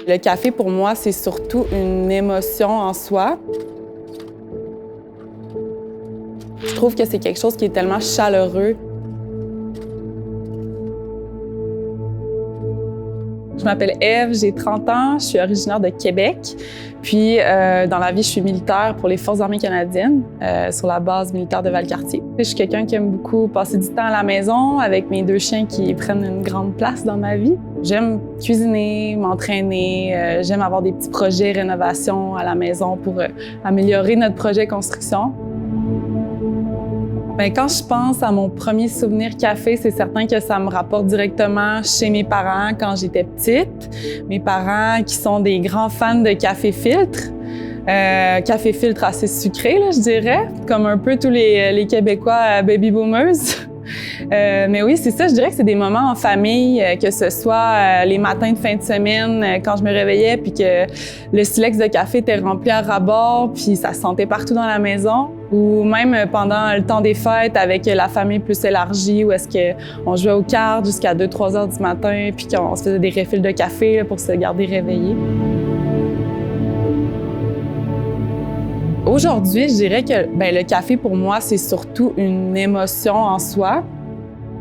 Le café, pour moi, c'est surtout une émotion en soi. Je trouve que c'est quelque chose qui est tellement chaleureux. Je m'appelle Ève, j'ai 30 ans, je suis originaire de Québec. Puis, dans la vie, je suis militaire pour les Forces armées canadiennes, sur la base militaire de Valcartier. Je suis quelqu'un qui aime beaucoup passer du temps à la maison avec mes 2 chiens qui prennent une grande place dans ma vie. J'aime cuisiner, m'entraîner, j'aime avoir des petits projets rénovation à la maison pour améliorer notre projet construction. Bien, quand je pense à mon premier souvenir café, c'est certain que ça me rapporte directement chez mes parents quand j'étais petite. Mes parents qui sont des grands fans de café filtre. Café filtre assez sucré, là, je dirais, comme un peu tous les Québécois baby boomers. Mais oui, c'est ça, je dirais que c'est des moments en famille, que ce soit les matins de fin de semaine, quand je me réveillais, puis que le silex de café était rempli à ras-bord, puis ça se sentait partout dans la maison. Ou même pendant le temps des fêtes avec la famille plus élargie, où est-ce qu'on jouait aux cartes jusqu'à 2-3 heures du matin, puis qu'on se faisait des refils de café là, pour se garder réveillés. Aujourd'hui, je dirais que le café, pour moi, c'est surtout une émotion en soi.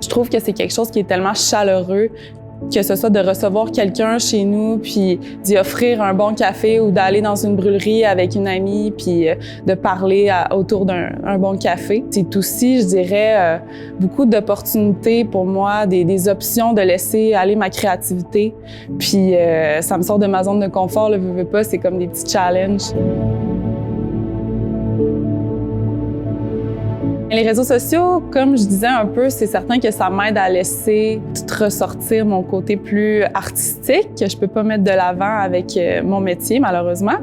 Je trouve que c'est quelque chose qui est tellement chaleureux, que ce soit de recevoir quelqu'un chez nous, puis d'y offrir un bon café ou d'aller dans une brûlerie avec une amie, puis de parler autour d'un bon café. C'est aussi, je dirais, beaucoup d'opportunités pour moi, des options de laisser aller ma créativité. Puis ça me sort de ma zone de confort, là, veux pas, c'est comme des petits challenges. Les réseaux sociaux, comme je disais un peu, c'est certain que ça m'aide à laisser ressortir mon côté plus artistique, que je peux pas mettre de l'avant avec mon métier, malheureusement.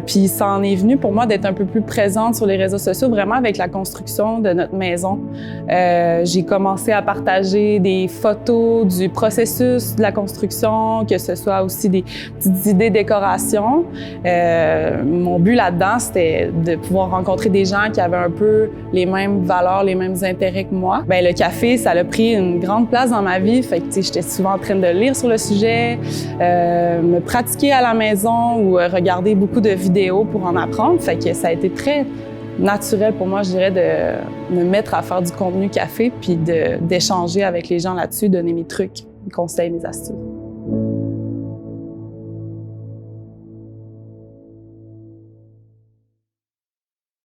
Puis ça en est venu pour moi d'être un peu plus présente sur les réseaux sociaux, vraiment avec la construction de notre maison. J'ai commencé à partager des photos du processus de la construction, que ce soit aussi des petites idées décoration. Mon but là-dedans, c'était de pouvoir rencontrer des gens qui avaient un peu les mêmes valeurs, les mêmes intérêts que moi. Bien, le café, ça a pris une grande place dans ma vie. Fait que, j'étais souvent en train de lire sur le sujet, me pratiquer à la maison ou regarder beaucoup de vidéos pour en apprendre. Fait que ça a été très naturel pour moi, je dirais, de me mettre à faire du contenu café puis d'échanger avec les gens là-dessus, donner mes trucs, mes conseils, mes astuces.